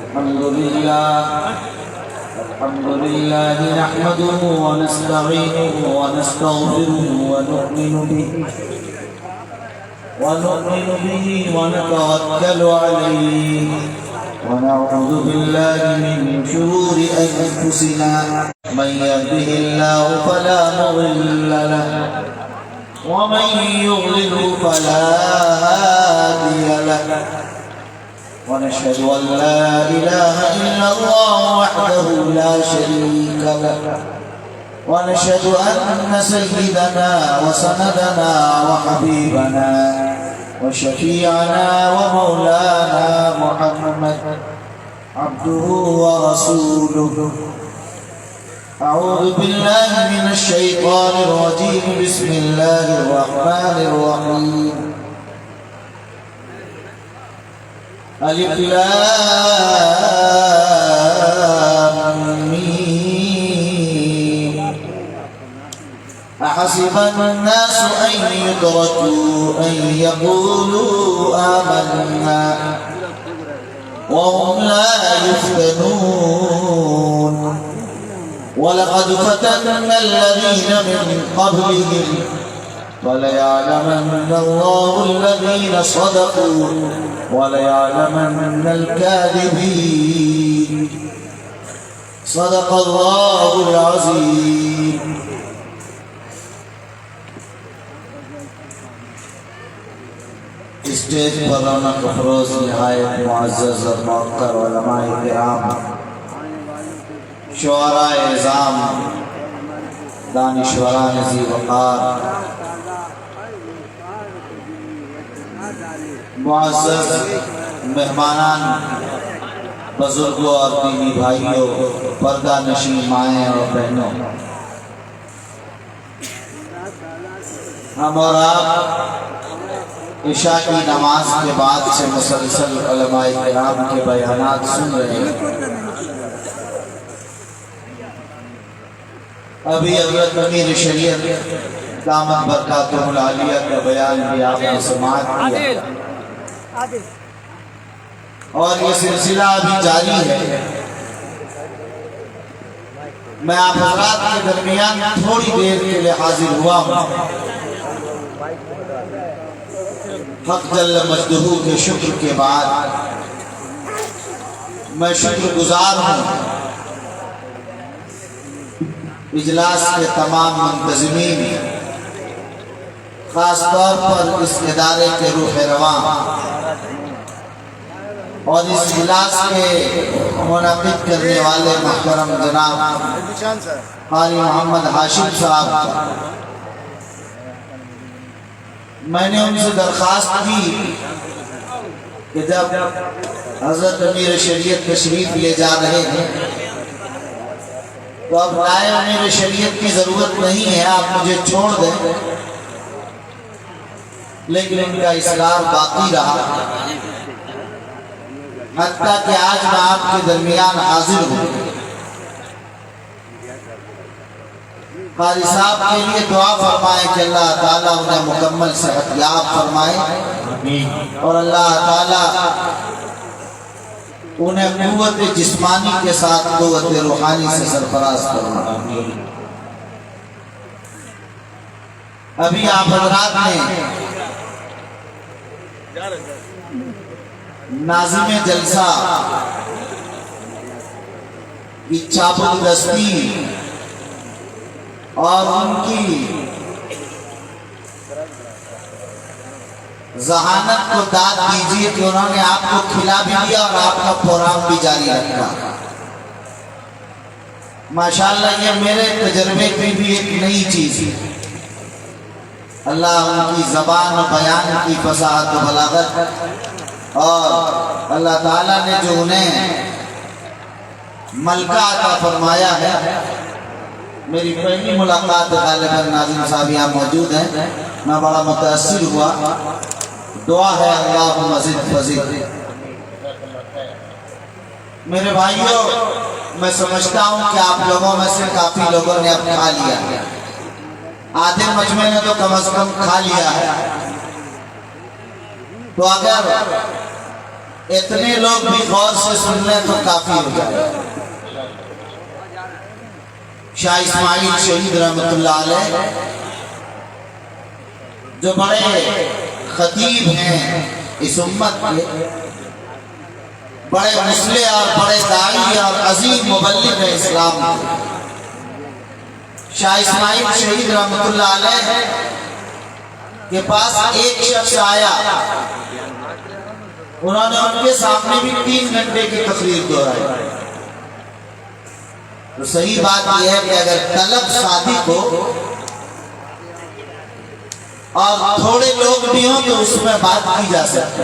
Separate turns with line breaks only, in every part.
الحمد لله نحمده ونستعينه ونستغفره ونؤمن به ونتوكل عليه ونعوذ بالله من شرور أنفسنا من يهده الله فلا مضل له ومن يضلل فلا هادي له ونشهد أن لا إله إلا الله وحده لا شريك له ونشهد أن سيدنا وسندنا وحبيبنا وشفيعنا ومولانا محمد عبده ورسوله. أعوذ بالله من الشيطان الرجيم. بسم الله الرحمن الرحيم. ألف لام ميم. أحسب الناس أن يتركوا أن يقولوا آمنا وهم لا يفتنون. ولقد فتنا الذين من قبلهم وليعلمن الله الذين صدقوا وليعلمن الكاذبين. صدق الله العظيم. اسٹیج پر رونق افروز نہایت معزز اور موقر علماء کرام، شعراء اعظام، دانشوران ذی وقار، معزز مہمانان، بزرگوں اور دینی بھائیوں، پردہ نشین مائیں اور بہنوں، ہم اور آپ عشاء کی نماز کے بعد سے مسلسل علماء کرام کے بیانات سن رہے ہیں۔ ابھی حضرت امیر شریعت دامت برکاتہ العالیہ کا بیان بھی آپ نے سماعت کیا اور یہ سلسلہ ابھی جاری ہے۔ میں آپ حضرات کے درمیان تھوڑی دیر کے لیے حاضر ہوا ہوں۔ حق جل مجدہ کے شکر کے بعد میں شکر گزار ہوں اجلاس کے تمام منتظمین، خاص طور پر اس ادارے کے روح رواں اور اس اجلاس کے منعقد کرنے والے محترم جناب قاری محمد ہاشم صاحب۔ میں نے ان سے درخواست کی کہ جب حضرت امیر شریعت تشریف لے جا رہے ہیں تو اب نائب امیر شریعت کی ضرورت نہیں ہے، آپ مجھے چھوڑ دیں، لیکن ان کا اصرار باقی رہا، حتیٰ کہ آج میں آپ کے درمیان حاضر ہوں۔ قاری صاحب کے لیے دعا فرمائیں کہ اللہ تعالیٰ انہیں مکمل صحت یاب فرمائے اور اللہ تعالیٰ انہیں قوت جسمانی کے ساتھ قوت روحانی سے سرفراز فرمائے۔ ابھی آپ حضرات نے ناظم جلسہ کی چابک دستی اور ان کی ذہانت کو داد دیجیے کہ انہوں نے آپ کو کھلا بھی دیا اور آپ کا پروگرام بھی جاری رکھا۔ ماشاءاللہ یہ میرے تجربے کی بھی ایک نئی چیز ہے۔ اللہ ان کی زبان و بیان کی فصاحت و بلاغت اور اللہ تعالیٰ نے جو انہیں ملکہ عطا فرمایا ہے۔ میری پہلی ملاقات غالباً ناظم صاحب یہاں موجود ہیں، میں بڑا متاثر ہوا۔ دعا ہے اللہم زد فزد۔ میرے بھائیوں، میں سمجھتا ہوں کہ آپ لوگوں میں سے کافی لوگوں نے اپنا لیا ہے، آدھے مجمع نے تو کم از کم کھا لیا ہے۔ تو اگر اتنے لوگ بھی غور سے سن لیں تو کافی ہو جائے. شاہ اسماعیل شہید رحمت اللہ علیہ جو بڑے خطیب ہیں اس امت کے، بڑے مصلح اور بڑے داعی اور عظیم مبلغ اسلام کے، شاہ اسماعیل شہید رحمت اللہ علیہ کے پاس ایک شخص آیا، انہوں نے ان کے سامنے بھی 3 گھنٹے کی تقریر دہرائی. تو صحیح بات یہ ہے کہ اگر طلب صادق ہو اور تھوڑے لوگ بھی ہوں تو اس میں بات کی جا سکتی.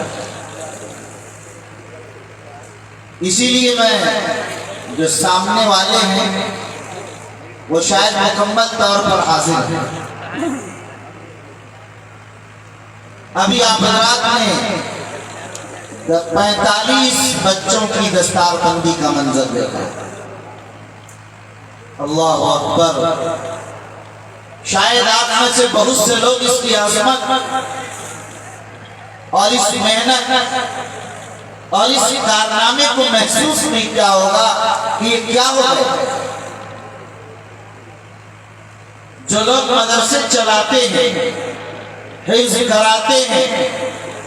اسی لیے میں جو سامنے والے ہیں وہ شاید مکمل طور پر حاضر ہیں. ابھی آپ حضرات نے 45 بچوں کی دستار بندی کا منظر دیکھا. اللہ اکبر. شاید آپ میں سے بہت سے لوگ اس کی عظمت اور اس محنت اور اس کارنامے کو محسوس نہیں کیا ہوگا کہ یہ کیا ہوگا. جو لوگ مدرسے چلاتے ہیں، حفظ کراتے ہیں،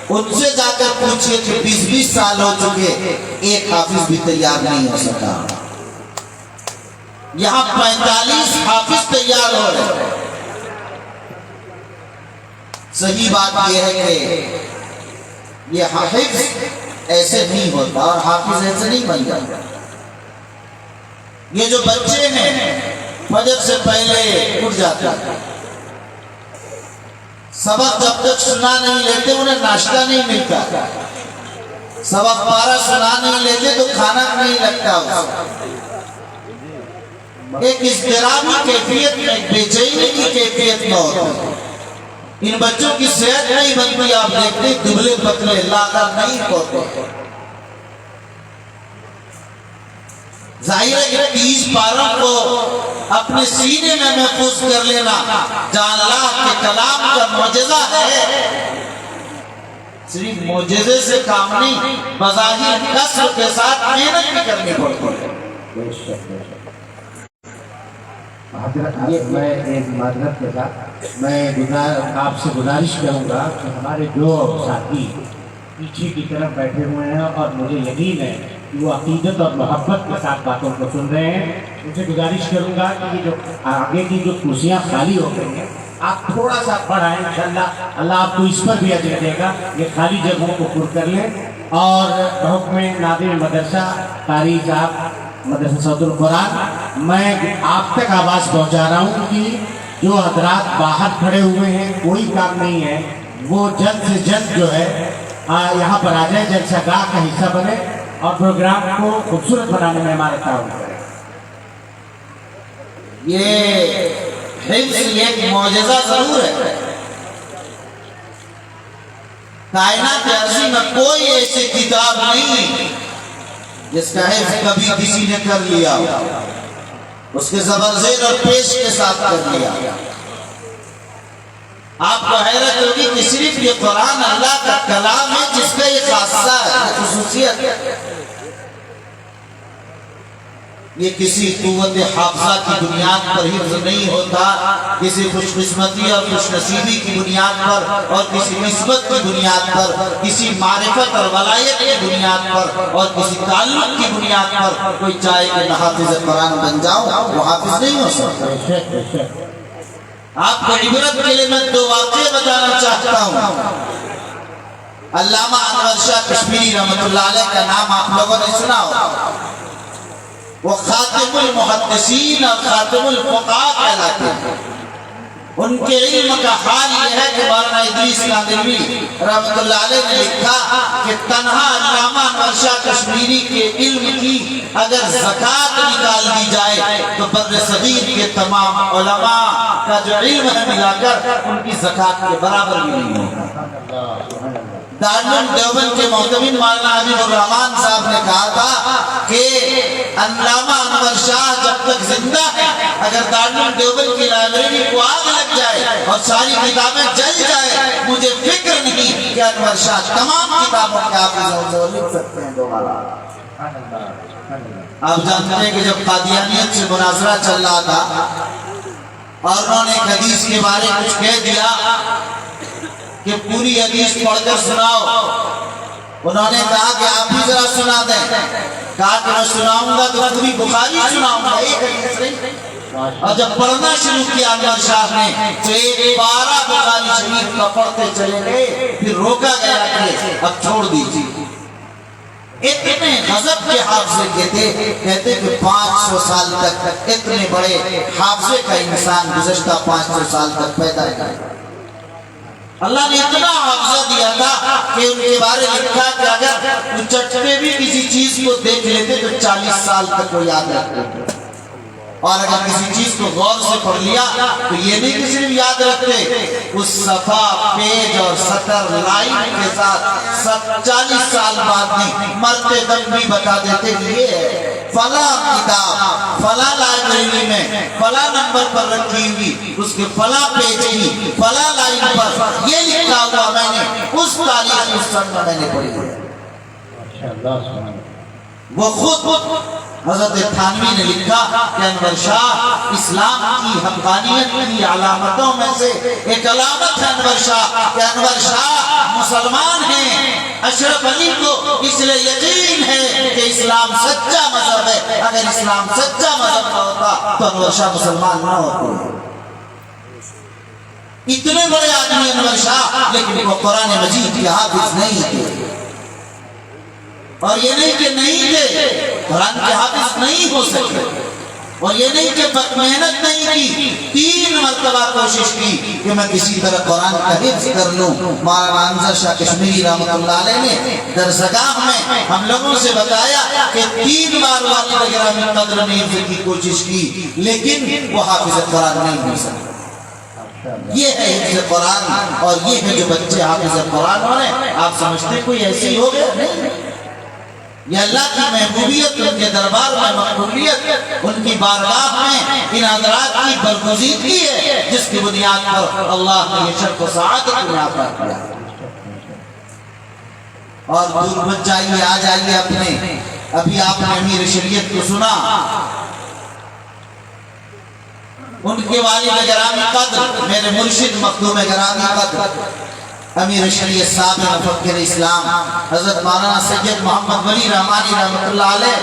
ان سے جا کر پوچھئے کہ 20 سال ہو چکے ایک حافظ بھی تیار نہیں ہو سکا. یہاں 45 حافظ تیار ہو رہے. صحیح بات یہ ہے کہ یہ حافظ ایسے نہیں ہوتا اور حافظ ایسے نہیں بن جاتا. یہ جو بچے ہیں فجر سے پہلے اٹھ جاتے ہیں، سبق جب تک سنا نہیں لیتے انہیں ناشتہ نہیں ملتا، سبق پارا سنا نہیں لیتے تو کھانا نہیں لگتا. ایک اضطرابی کیفیت میں، ایک بے چینی کی کیفیت میں ہوتا. ان بچوں کی صحت نہیں بنتی. آپ دیکھتے دبلے پتلے لاغر نہیں ہوتے. ظاہر ہے کہ 30 پاروں کو اپنے سینے میں محفوظ کر لینا جہاں اللہ کے کلام کا معجزہ ہے. صرف معجزے سے کام نہیں، بظاہر کسر کے ساتھ محنت بھی کرنی پڑتی ہے.
حضرت میں ایک معذرت کے ساتھ میں آپ سے گزارش کروں گا کہ ہمارے جو ساتھی پیچھے کی طرف بیٹھے ہوئے ہیں اور مجھے یقین ہے کہ وہ عقیدت اور محبت کے ساتھ باتوں کو سن رہے ہیں، ان سے گزارش کروں گا کہ یہ جو آگے کی جو کرسیاں خالی ہو گئی ہیں آپ تھوڑا سا بڑھائیں. انشاءاللہ اللہ آپ کو اس پر بھی اجر دے گا. یہ خالی جگہوں کو پر کر لیں. اور بحکم ناظم مدرسہ قاری صاحب مدرسہ صوت القرآن، میں آپ تک آواز پہنچا رہا ہوں کہ جو حضرات باہر کھڑے ہوئے ہیں کوئی کام نہیں ہے، وہ جلد سے جلد جو ہے یہاں پر آ جائے، جلسہ گاہ کا حصہ بنے اور پروگرام کو خوبصورت بنانے میں ہمارا تعاون کریں.
یہ حفظ ایک معجزہ ضرور ہے. کائنات عرضی میں کوئی ایسی کتاب نہیں جس کا حفظ کبھی کسی نے کر لیا، اس کے زبرزیر اور پیش کے ساتھ کر لیا. آپ کو حیرت ہوگی کہ صرف یہ قرآن اللہ کا کلام ہے جس کا یہ خاصہ ہے، خصوصیت ہے. یہ کسی قوت حافظہ کی بنیاد پر حفظ نہیں ہوتا، کسی خوش قسمتی اور خوش نصیبی کی بنیاد پر اور کسی نسبت کی بنیاد پر، کسی معرفت اور ولایت کی بنیاد پر اور کسی تعلق کی بنیاد پر کوئی چاہے کہ میں حافظ قرآن بن جاؤں، وہ حافظ نہیں ہو سکتا. آپ کو عبرت کے لیے میں 2 واقعے بتانا چاہتا ہوں. علامہ انور شاہ کشمیری رحمت اللہ علیہ کا نام آپ لوگوں نے سنا ہوگا. وہ خاتم المحدثین اور خاتم الفقہاء کہلاتے ہیں. ان کے علم کا حال یہ ہے کہ مولانا ادریس نادلوی رحمت اللہ علیہ نے لکھا کہ تنہا علامہ انور شاہ کشمیری کے علم کی اگر زکوٰۃ نکال دی جائے تو بر صغیر کے تمام علماء کا جو علم ہے ملا کر ان کی زکوٰۃ کے برابر بھی نہیں ہوگا. دارالعلوم دیوبند کے محتمین مولانا حبیب الرحمان صاحب نے کہا تھا کہ علامہ انور شاہ جب تک زندہ ہے اگر دارالعلوم دیوبند کی لائبریری کو آگ لگ جائے اور ساری کتابیں جل جائے مجھے فکر نہیں کہ انور شاہ تمام کتابوں کے حافظ ہیں لکھ سکتے ہیں دوبارہ۔ آپ جانتے ہیں کہ جب قادیانیت سے مناظرہ چل رہا تھا اور انہوں نے ایک حدیث کے بارے کچھ کہہ دیا کہ پوری حدیث پڑھ کر سناؤ، انہوں نے کہا کہ آپ بھی ذرا سنا دیں، کہا کہ میں سناؤں گا تو پوری بخاری سناؤں گا، ایک حدیث نہیں۔ اور جب پڑھنا شروع کیا انور شاہ نے تو ایک بارہ بخاری شریف کا پڑھتے چلے گئے، پھر روکا گیا کہ اب چھوڑ دیجیے۔ اتنے غضب کے حافظے کے تھے، کہتے کہ 500 سال تک اتنے بڑے حافظے کا انسان گزشتہ 500 سال تک پیدا ہے۔ اللہ نے اتنا حافظہ دیا تھا کہ ان کے بارے میں لکھا کہ اگر وہ چٹپے بھی کسی چیز کو دیکھ لیتے تو 40 سال تک وہ یاد رکھتے، اور اگر کسی چیز کو غور سے پڑھ لیا تو یہ نہیں کہ صرف یاد رکھتے، اس صفحہ پیج اور سطر لائن کے ساتھ 40 سال بعد نہیں مرتے دم بھی بتا دیتے کہ یہ ہے فلاں کتاب فلاں لائبریری میں فلاں نمبر پر رکھی ہوئی، اس کے فلاں پیج کی فلاں لائن پر یہ لکھا ہوا میں نے اس تاریخ اس سن میں نے پڑھی ہے۔ وہ خود حضرت تھانوی نے لکھا کہ انور شاہ اسلام کی حقانیت کی علامتوں میں سے ایک علامت ہے انور شاہ کہ انور شاہ مسلمان ہیں۔ اشرف علی کو اس لئے یقین ہے کہ اسلام سچا مذہب ہے، اگر اسلام سچا مذہب نہ ہوتا تو انور شاہ مسلمان نہ ہوتے۔ اتنے بڑے آدمی انور شاہ، لیکن وہ قرآن مجید کے حافظ نہیں تھے، اور یہ نہیں کہ نہیں تھے، قرآن کے حافظ نہیں ہو سکتے، اور یہ نہیں کہ محنت نہیں کی، 3 مرتبہ کوشش کی کہ میں کسی طرح قرآن کا حفظ کر لوں۔ مولانا انظر شاہ کشمیری رحمۃ اللہ علیہ نے درسگاہ میں ہم لوگوں سے بتایا کہ 3 بار والد گرامی قدر نے حفظ کی کوشش کی، لیکن وہ حافظ قرآن نہیں ہو سکتے۔ یہ ہے حفظ قرآن، اور یہ ہے جو بچے حافظ قرآن ہو رہے ہیں۔ آپ سمجھتے کوئی ایسی ہو گیا؟ نہیں، یہ اللہ کی محبوبیت، ان کے دربار میں مقبولیت، ان کی بارگاہ میں ان حضرات کی برگزیدگی ہے جس کی بنیاد پر اللہ نے یہ شرف و سعادت میں عطا کیا۔ اور دور مت جائیے، آ جائیے اپنے، ابھی آپ نے امیر شریعت کو سنا، ان کے والد گرامی قدر میرے مرشد مخدوم گرامی قدر امیر شریعت صاحب مفکر اسلام حضرت مولانا سید محمد ولی رحمانی رحمۃ اللہ علیہ،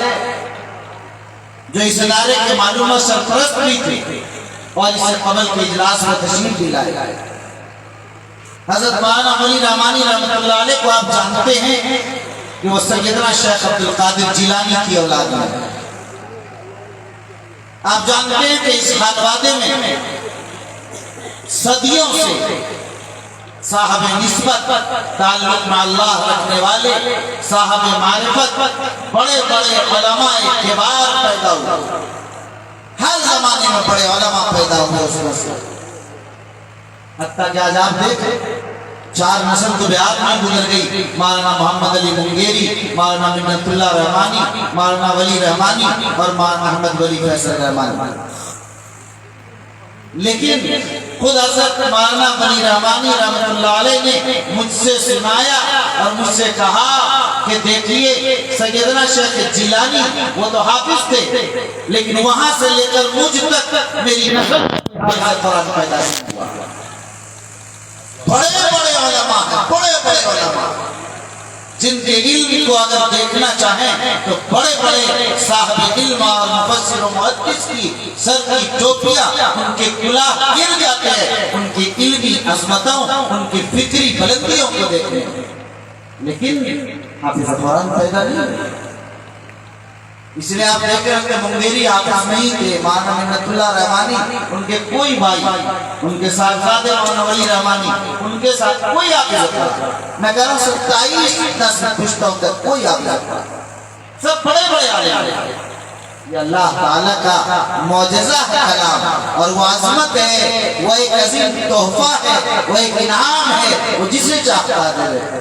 جو اس ادارے کے معلومات سرپرست بھی تھے اور اس سے قبل کے اجلاس میں تشریف بھی لائے۔ حضرت مولانا ولی رحمانی رحمۃ اللہ علیہ کو آپ جانتے ہیں کہ وہ سیدنا شیخ عبد القادر جیلانی کی اولاد ہے۔ آپ جانتے ہیں کہ اس خانوادے میں صدیوں سے صاحب نسبت، تعلق مع اللہ رکھنے والے، صاحب معرفت، بڑے بڑے علماء کبار پیدا ہوئے، ہر زمانے میں بڑے علماء پیدا ہوئے اس وقت سے، حتیٰ کہ آج آپ دیکھیں 4 نسل تو بہار میں گزر گئی، مولانا محمد علی منگیری، مولانا منت اللہ رحمانی، مولانا ولی رحمانی اور مولانا احمد ولی فیصل رحمانی، لیکن خود حضرت مولانا ولی رحمانی رحمۃ اللہ علیہ نے مجھ سے سنایا اور مجھ سے کہا کہ دیکھیے سیدنا شیخ جیلانی وہ تو حافظ تھے، لیکن وہاں سے لے کر مجھ تک میری نسل قرآن پیدا ہوا۔ بڑے بڑے علماء ہیں، بڑے بڑے علماء جن کے علم کو اگر دیکھنا چاہیں تو بڑے بڑے صاحب علم اور مفسر و محدث کی سر کی ٹوپیاں ان کے کلاه گر جاتے ہیں ان کی علمی عظمتوں، ان کی فکری بلندیوں کو دیکھنے، لیکن حافظ قرآن پیدا نہیں۔ اس لیے آپ دیکھ رہے ہیں کہ منگیری حافظ نہیں تھے، مولانا منت اللہ رحمانی ان کے کوئی بھائی، ان کے صاحبزادے مولانا ولی رحمانی ان کے ساتھ کوئی حافظ تھا، میں کہہ رہا ہوں 27 نسل پشتوں تک کوئی حافظ تھا، سب بڑے بڑے عالم۔ یہ اللہ تعالیٰ کا معجزہ ہے کلام، اور وہ عظمت ہے، وہ ایک عظیم تحفہ ہے، وہ ایک انعام ہے، وہ جسے چاہتا ہے۔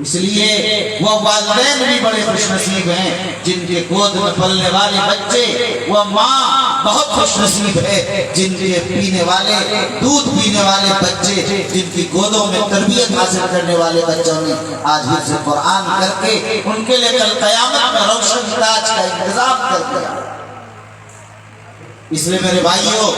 اس لیے وہ والدین بھی بڑے خوش نصیب ہیں جن کے گود میں پلنے والے بچے، وہ ماں بہت خوش نصیب ہے جن کے پینے والے دودھ پینے والے بچے، جن کی گودوں میں تربیت حاصل کرنے والے بچوں نے آج حفظ قرآن کر کے ان کے لیے کل قیامت میں روشن تاج کا انتظام کر دیا۔ اس لیے میرے بھائیوں،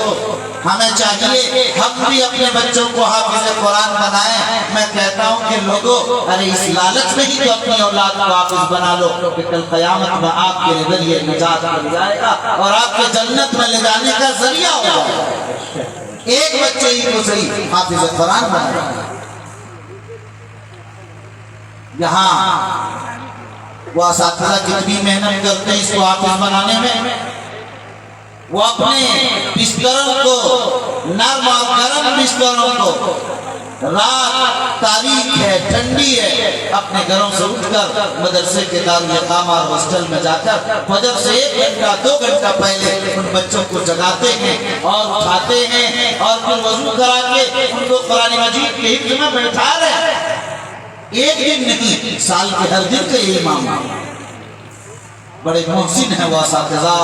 ہمیں چاہیے ہم بھی اپنے بچوں کو حافظ قرآن بنائیں۔ میں کہتا ہوں کہ لوگوں، ارے اس لالچ میں ہی تو اپنی اولاد کو حافظ بنا لو کہ کل قیامت میں آپ کے ذریعے نجات مل جائے گا اور آپ کے جنت میں لے جانے کا ذریعہ ہو جائے گا۔ ایک بچے ہی کو صحیح حافظ قرآن بنائیں۔ یہاں وہ اساتذہ کتنی محنت کرتے ہیں اس کو حافظ بنانے میں، وہ اپنے بستروں کو، نرم اور گرم بستروں کو، رات تاریک ہے، ٹھنڈی ہے، اپنے گھروں سے اٹھ کر مدرسے کے دارالاقامہ اور ہاسٹل میں جا کر فجر سے 1 گھنٹہ 2 گھنٹہ پہلے ان بچوں کو جگاتے ہیں اور اٹھاتے ہیں اور پھر وضو کرا کے ان کو قرآن مجید کے حفظ میں بیٹھا رہے ہیں۔ ایک دن نہیں، سال کے ہر دن کا یہی معاملہ۔ بڑے محسن ہیں وہ اساتذہ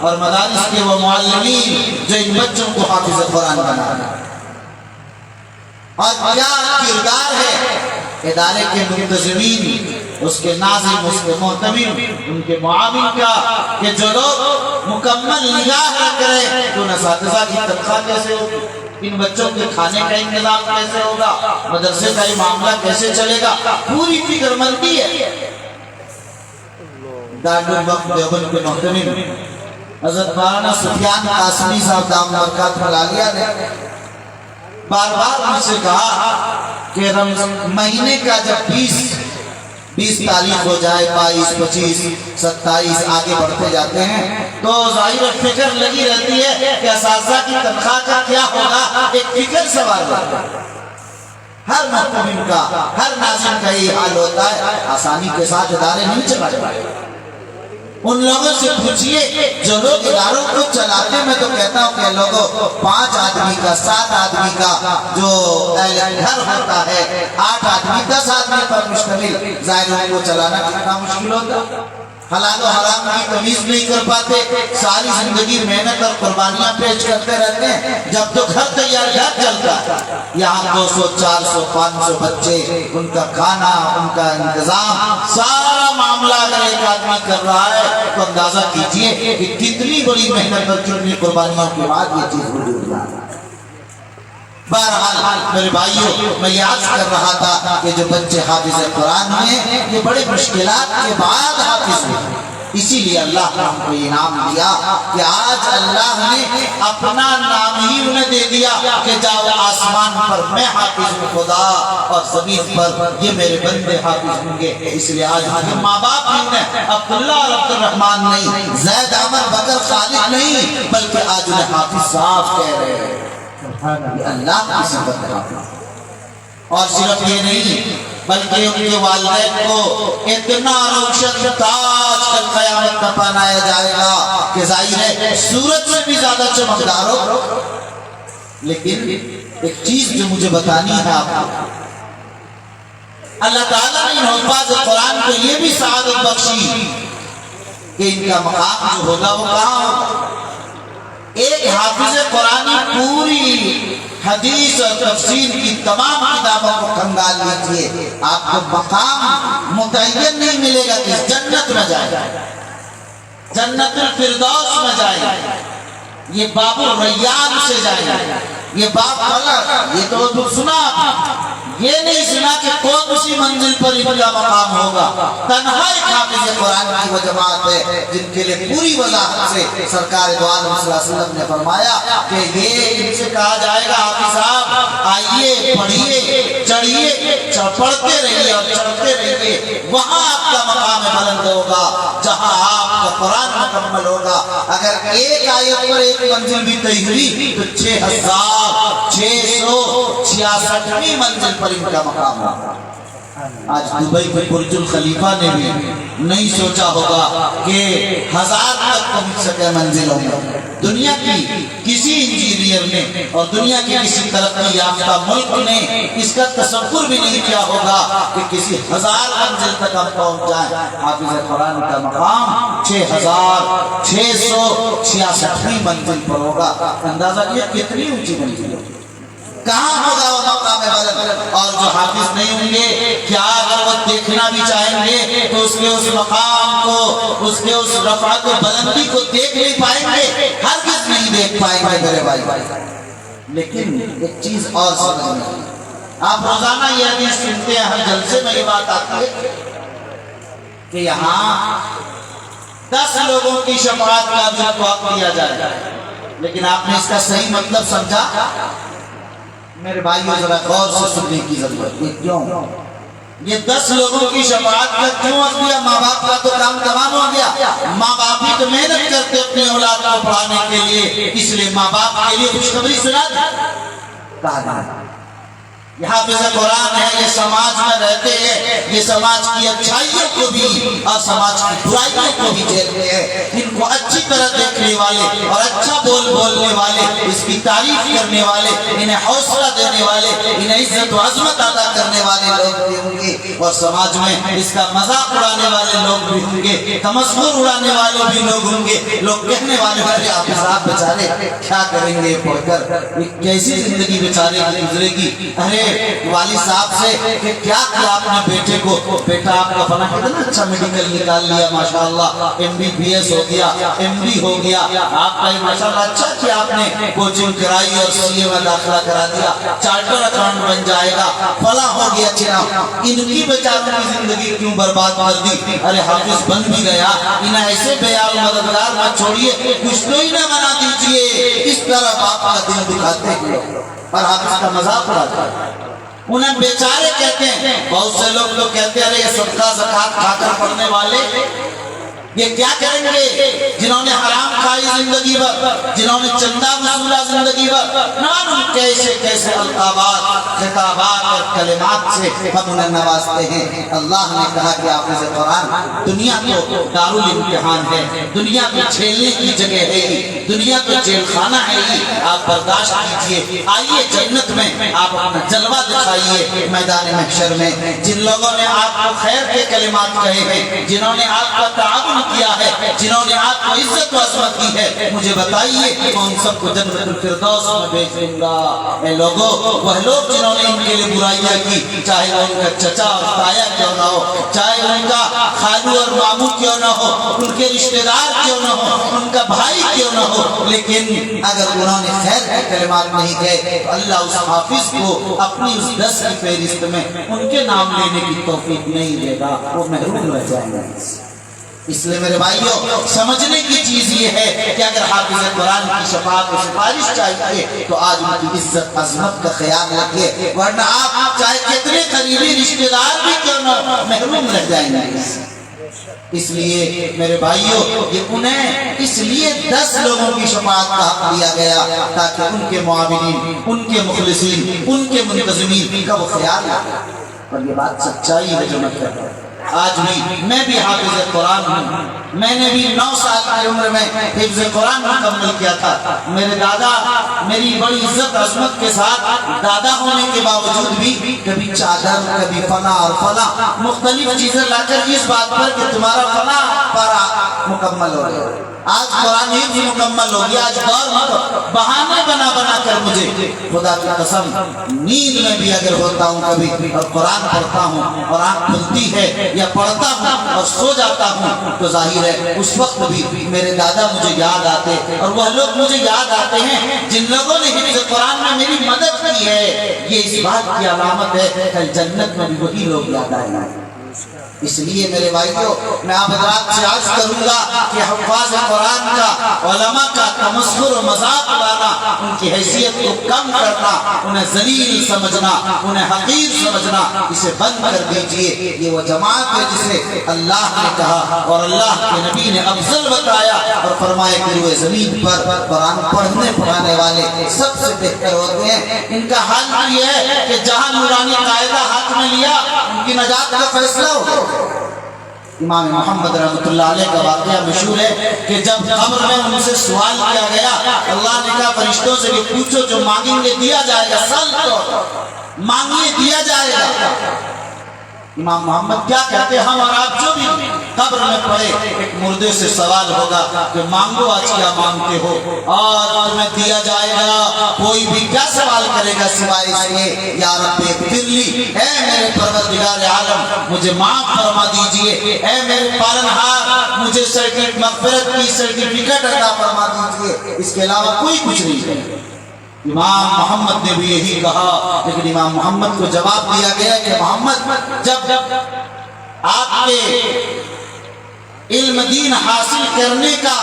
اور مدارس کے وہ معلمین جو ان بچوں کو حافظ قرآن بنا رہے ہیں۔ اور کیا کردار ہے ادارے کے منتظمین، اس کے ناظم، اس کے محتمین، ان کے معاون کا، کہ جو لوگ مکمل نگاہ رکھ رہے ہیں تو اساتذہ کی تنخواہ کیسے ہوگی، ان بچوں کے کھانے کا انتظام کیسے ہوگا، مدرسے کا یہ معاملہ کیسے چلے گا، پوری فکر مندی ہے۔ دارالوقت دیوبند کے محتمم حضرت مولانا سفیان قاسمی صاحب دامت برکات ملالیہ نے بار بار مجھ سے کہا کہ مہینے کا جب 20 تاریخ ہو جائے، 22، 25، 27 آگے بڑھتے جاتے ہیں تو ظاہر فکر لگی رہتی ہے کہ اساتذہ کی تنخواہ کا کیا ہوگا، ایک فکر سوال رہتا ہے۔ ہر محتمم کا، ہر ناظم کا یہ حال ہوتا ہے، آسانی کے ساتھ ادارے نہیں چلائے جائے۔ ان لوگوں سے پوچھئے جو لوگ اداروں کو چلاتے، میں تو کہتا ہوں کہ لوگوں 5 آدمی کا، 7 آدمی کا جو گھر ہوتا ہے، 8 آدمی 10 آدمی پر مشتمل، ظاہر ان کو چلانا کتنا مشکل ہوتا، حلال و حرام کی تمیز نہیں کر پاتے، ساری زندگی محنت اور قربانیاں پیش کرتے رہتے ہیں، جب تو گھر تیار گھر چلتا ہے، یہاں 200، 400، 500 بچے، ان کا کھانا، ان کا انتظام، سارا معاملہ اگر ایک آدمی کر رہا ہے تو اندازہ کیجئے کہ کتنی بڑی محنت اور کتنی قربانیوں کے بعد یہ چیز وجود میں آتی ہے۔ بہرحال میرے بھائیوں، میں یہ عرض کر رہا تھا کہ جو بچے حافظ قرآن ہیں یہ بڑے مشکلات کے بعد حافظ ہیں، اسی لیے اللہ نے ہم کو انعام دیا کہ آج اللہ نے اپنا نام ہی انہیں دے دیا کہ جاؤ آسمان پر میں حافظ ہوں خدا اور زمین پر یہ میرے بندے حافظ ہوں گے۔ اس لیے آج ہم ماں باپ بھی انہیں عبداللہ اور عبد الرحمن نہیں، زید، عمر، بکر، خالد نہیں، بلکہ آج انہیں حافظ صاحب کہہ رہے ہیں۔ یہ اللہ کی صفت ہے۔ اور صرف یہ نہیں بلکہ ان کے والدین کو اتنا روشن تاج کل قیامت کا پہنایا جائے گا کہ ظاہر ہے سورج سے بھی زیادہ چمکدار ہو۔ لیکن ایک چیز جو مجھے بتانی ہے آپ کو، اللہ تعالیٰ نے ان حفاظ قرآن کو یہ بھی سعادت بخشی کہ ان کا مقام جو ہوگا وہ کہاں ہوگا۔ ایک حافظ قرآنی پوری حدیث اور تفسیر کی تمام کتابوں کو کھنگال لیجئے، آپ کو مقام متعین نہیں ملے گا کہ جنت میں جائے، جنت الفردوس میں جائے، یہ باب الریان سے جائے، یہ باب خلق، یہ تو سنا، یہ نہیں سنا کہ کون سی منزل پر ان کا مقام ہوگا۔ تنہا ایک حافظ قرآن کی وہ جماعت ہے جن کے لئے پوری وضاحت سے سرکار دو عالم صلی اللہ علیہ وسلم نے فرمایا کہ یہ ان سے کہا جائے گا حافظ صاحب آئیے، پڑھیے، چڑھیے، پڑھتے رہیے اور چڑھتے رہیے، وہاں آپ کا مقام بلند ہوگا جہاں آپ کا قرآن مکمل ہوگا۔ اگر ایک آیت پر ایک منزل بھی طے ہوئی تو 6666ویں منزل پر ان کا مقام ہوگا۔ آج دبئی کے برج الخلیفہ نے بھی نہیں سوچا ہوگا کہ 1000 تک پہنچ سکے منزلوں میں، دنیا کی کسی انجینئر نے اور دنیا کے کسی ترقی یافتہ ملک نے اس کا تصور بھی نہیں کیا ہوگا کہ کسی 1000 منزل تک ہم پہنچ جائیں۔ حافظ قرآن کا مقام 6666 منزل پر ہوگا۔ اندازہ یہ کتنی اونچی منزل ہوگی، کہاں ہوگا وہ مقام بلند؟ اور جو حافظ نہیں ہوں گے، کیا اگر وہ دیکھنا بھی چاہیں گے تو اس کے اس مقام کو، اس کے اس رفعت و بلندی کو دیکھ نہیں پائیں گے، ہرگز نہیں دیکھ پائیں گے میرے بھائی۔ لیکن ایک چیز اور سمجھیں، آپ روزانہ یہ حدیث سنتے ہیں، ہر جلسے میں یہ بات آتی ہے کہ یہاں 10 لوگوں کی شفاعت کا بھی وقت دیا جائے، لیکن آپ نے اس کا صحیح مطلب سمجھا؟ میرے بھائیوں ذرا غور سے سننے کی ضرورت ہے۔ کیوں یہ 10 لوگوں کی شفاعت کا کیوں وقت دیا؟ ماں باپ کا تو کام تمام ہو گیا، ماں باپ بھی تو محنت کرتے اپنے اولاد کو پڑھانے کے لیے، اس لیے ماں باپ کے لیے خوشخبری سنا کہا جاتا ہے۔ یہ حافظ قرآن ہے، یہ سماج میں رہتے ہیں، یہ سماج کی اچھائیوں کو بھی اور سماج کی برائیوں کو بھی جھیلتے ہیں۔ ان کو اچھی طرح دیکھنے والے اور اچھا بولنے والے، اس کی تعریف کرنے والے، انہیں حوصلہ دینے والے، انہیں عزت و عظمت ادا کرنے والے لوگ بھی ہوں گے، اور سماج میں اس کا مذاق اڑانے والے لوگ بھی ہوں گے، تمسخر اڑانے والے بھی لوگ ہوں گے۔ لوگ کہنے والے ہوں حافظ صاحب بیچارے کیا کریں گے پڑھ کر، کیسی زندگی بیچارے کی گزرے گی۔ ارے والد صاحب سے کہ کیا کیا آپ نے بیٹے کو، بیٹا آپ کا فلاں کتنا اچھا میڈیکل نکال لیا ماشاءاللہ، MBBS ہو گیا، MD ہو گیا، آپ کا ماشاءاللہ اچھا کیا آپ نے کوچنگ کرائی اور CA میں داخلہ کرا دیا، چارٹر اکاؤنٹ بن جائے گا، فلاں ہو گیا چنا۔ ان کی بیچاروں کی زندگی کیوں برباد کر دی؟ ارے حافظ بن بھی گیا، انہیں ایسے بیار مددگار نہ چھوڑیے، کچھ تو ہی نہ بنا دیجئے۔ اس طرح باپ کا دل دکھاتے ہیں اور حافظ کا مذاق اڑاتے ہیں، انہیں بیچارے کہتے ہیں۔ بہت سے لوگ تو کہتے ہیں ارے یہ صدقہ زکات کھا کر پڑھنے والے یہ کیا کریں گے، جنہوں نے حرام کھائی زندگی بھر، جنہوں نے چندہ وصولا زندگی بھر، معلوم کیسے کیسے القابات، خطابات اور کلمات سے ہم انہیں نوازتے ہیں۔ اللہ نے کہا کہ حافظ قرآن دنیا تو دارالامتحان ہے، دنیا کو جھیلنے کی جگہ ہے، دنیا تو جیل خانہ ہے، آپ برداشت کیجئے، آئیے جنت میں آپ اپنا جلوہ دکھائیے میدان محشر میں۔ جن لوگوں نے آپ کو خیر کے کلمات کہے ہیں، جنہوں نے آپ کا تعاون کیا ہے، جنہوں نے آپ کو عزت و عظمت کی ہے، مجھے بتائیے میں ان سب کو جنت الفردوس میں بھیج دوں گا۔ اے لوگوں، وہ لوگ جنہوں نے ان کے لیے برائیاں کی، چاہے وہ ان کا چچا اور تایا کیوں نہ ہو، چاہے ان کا خالو اور ماموں کیوں نہ ہو، ان کے رشتہ دار کیوں نہ ہو، ان کا بھائی کیوں نہ ہو، لیکن اگر انہوں نے خیر کے کلمات نہیں کہے تو اللہ اس حافظ کو اپنی اس 10 کی فہرست میں ان کے نام لینے کی توفیق نہیں دے گا، وہ محروم رہ جائیں گے۔ اس لیے میرے بھائیوں سمجھنے کی چیز یہ ہے کہ اگر حافظ قرآن کی شفاعت و سفارش چاہیے تو آج ان کی عزت عظمت کا خیال رکھیے، ورنہ آپ چاہے کتنے قریبی رشتہ دار بھی کیوں نہ محروم رہ جائیں گے۔ اس لیے میرے بھائیوں یہ انہیں اس لیے 10 لوگوں کی شفاعت کا حق دیا گیا تاکہ ان کے معاونین، ان کے مخلصین، ان کے منتظمین کا وہ خیال رکھے، اور یہ بات سچائی ہے جو میں کہتا ہوں۔ آج بھی میں بھی حافظ قرآن ہوں، میں نے بھی 9 سال کی عمر میں حفظ قرآن مکمل کیا تھا۔ میرے دادا میری بڑی عزت عظمت کے ساتھ دادا ہونے کے باوجود بھی کبھی چادر، کبھی فنا اور فنا مختلف چیزیں لا کر اس بات پر کہ تمہارا فنا پارا مکمل ہو گیا، آج قرآن حفظ مکمل ہو گیا، آج دور مت بہانے بنا بنا کر مجھے خدا کی قسم نیند میں بھی اگر ہوتا ہوں کبھی اور قرآن پڑھتا ہوں اور آنکھ کھلتی ہے یا پڑھتا ہوں اور سو جاتا ہوں تو ظاہر ہے اس وقت بھی میرے دادا مجھے یاد آتے اور وہ لوگ مجھے یاد آتے ہیں جن لوگوں نے حفظ قرآن میں میری مدد کی ہے۔ یہ اس بات کی علامت ہے کہ جنت میں بھی وہی لوگ یاد آئیں گے۔ اس لیے میرے بھائیوں میں آپ حضرات سے عرض کروں گا کہ حفاظ قرآن کا، علماء کا تمسخر و مذاق اڑانا، ان کی حیثیت کو کم کرنا، انہیں ذلیل سمجھنا، انہیں حقیر سمجھنا، اسے بند کر دیجئے۔ یہ وہ جماعت ہے جسے اللہ نے کہا اور اللہ کے نبی نے افضل بتایا اور فرمایا کہ روئے زمین پر قرآن پڑھنے پڑھانے والے سب سے بہتر ہوتے ہیں۔ ان کا حال یہ ہے کہ جہاں نورانی قاعدہ ہاتھ میں لیا ان کی نجات کا فیصلہ ہو، امام محمد رحمۃ اللہ علیہ کا واقعہ مشہور ہے کہ جب قبر میں ان سے سوال کیا گیا، اللہ نے کہا فرشتوں سے کہ پوچھو جو مانگیں گے دیا جائے گا، سل تو مانگیے دیا جائے گا۔ امام محمد کیا کہتے ہیں، ہم اور آپ جو بھی قبر میں پڑے ایک مردے سے سوال ہوگا کہ مانگو آج کیا مانگتے ہو اور تمہیں دیا جائے گا۔ کوئی بھی کیا سوال کرے گا سوائے اس کے یا رب اغفر لی، اے میرے پروردگار عالم مجھے معاف فرما دیجئے، اے میرے پالنہار مجھے مغفرت کی سرٹیفکیٹ عطا فرما دیجئے، اس کے علاوہ کوئی کچھ نہیں ہے۔ امام محمد نے بھی یہی کہا، لیکن امام محمد کو جواب دیا گیا کہ محمد جب آپ کے علم دین حاصل کرنے کا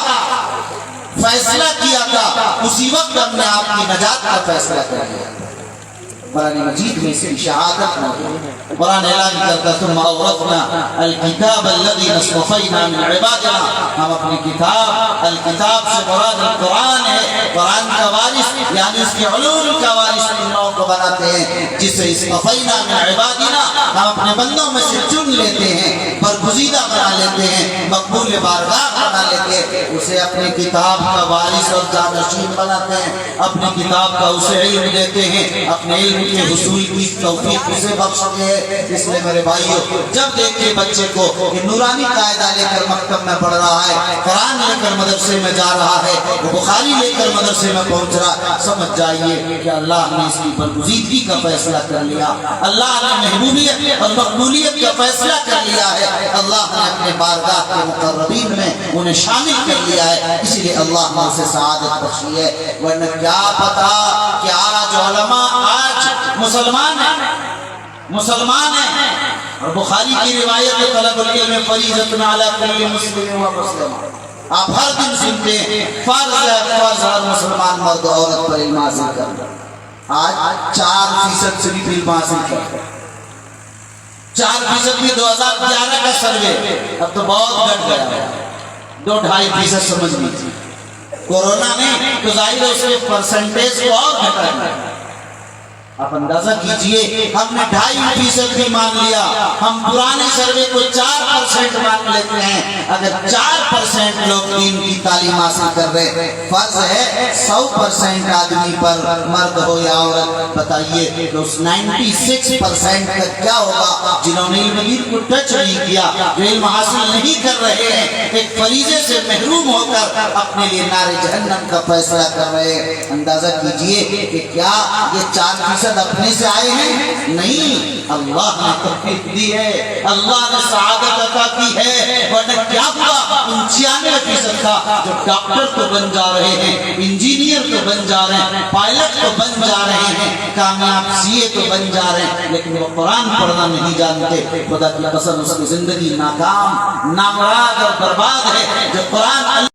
فیصلہ کیا تھا اسی وقت ہم نے آپ کی نجات کا فیصلہ کر لیا۔ قرآن مجید میں اس کی شہادت ہے۔ قرآن اعلان کرتا ثم اورثنا الکتاب الذی اصطفینا من عبادنا، ہم اپنی کتاب، الکتاب سے مراد قرآن ہے، قرآن کا وارث یعنی اس کے علوم کا وارث ان لوگوں کو بناتے ہیں جسے اصطفینا من عبادنا، ہم اپنے بندوں میں سے چن لیتے ہیں، برگزیدہ بنا لیتے ہیں، مقبول بارگاہ بنا لیتے ہیں، اسے اپنی کتاب کا وارث اور جانشین بناتے ہیں، اپنی کتاب کا اسے علم دیتے ہیں، اپنے علم کے حصول کی توفیق اسے بخشتے ہیں۔ اس لیے میرے بھائیو جب دیکھیں بچے کو کہ نورانی قاعدہ لے کر مکتب میں پڑھ رہا ہے، قرآن لے کر مدرسے میں جا رہا ہے، وہ بخاری لے کر مدرسے میں پہنچ رہا ہے، سمجھ جائیے کہ اللہ نے اس کی برگزیدگی کا فیصلہ کر لیا، اللہ نے محبوبیت اور مقبولیت کا فیصلہ کر لیا ہے، اللہ نے اپنے بارگاہ کے مقربین میں انہیں شامل کر لیا ہے، اس لیے اللہ نے اسے سعادت بخشی ہے۔ ورنہ کیا پتا کہ آج علماء آج مسلمان ہیں اور بخاری کی روایت ہے طلب العلم فریضۃ علی کل مسلم و مسلمہ، آپ ہر دن سنتے ہیں فرض ہر مسلمان مرد و عورت پر علم حاصل کرنا۔ آج 4% صرف علم حاصل کرتے ہیں، 4% بھی 2011 کا سروے، اب تو بہت گھٹ گیا، 2-2.5% سمجھ لیجیے۔ کورونا نے تو ظاہر ہے اس کے پرسنٹیج کو اور گھٹا دیا۔ آپ اندازہ کیجئے ہم نے 2.5% بھی مان لیا، ہم پرانے سروے کو 4% مان لیتے ہیں، اگر 4% لوگ دین کی تعلیم حاصل کر رہے، فرض ہے 100% آدمی پر مرد ہو یا عورت، بتائیے تو اس 96% کا کیا ہوگا جنہوں نے علم دین کو ٹچ نہیں کیا، جو علم حاصل نہیں کر رہے ہیں، ایک فریضے سے محروم ہو کر اپنے لیے نار جہنم کا فیصلہ کر رہے ہیں۔ اندازہ کیجئے کہ کیا یہ 4% اپنے سے آئے ہیں؟ نہیں، اللہ نے توفیق دی ہے، اللہ نے سعادت عطا کی ہے، ورنہ کیا ہوا 95% تھا جو ڈاکٹر تو بن جا رہے ہیں، انجینئر تو بن جا رہے ہیں، پائلٹ تو بن جا رہے ہیں، کامیاب CA تو بن جا رہے ہیں، لیکن وہ قرآن پڑھنا نہیں جانتے۔ خدا کی قسم اس کی زندگی ناکام، نامراد اور برباد ہے جو قرآن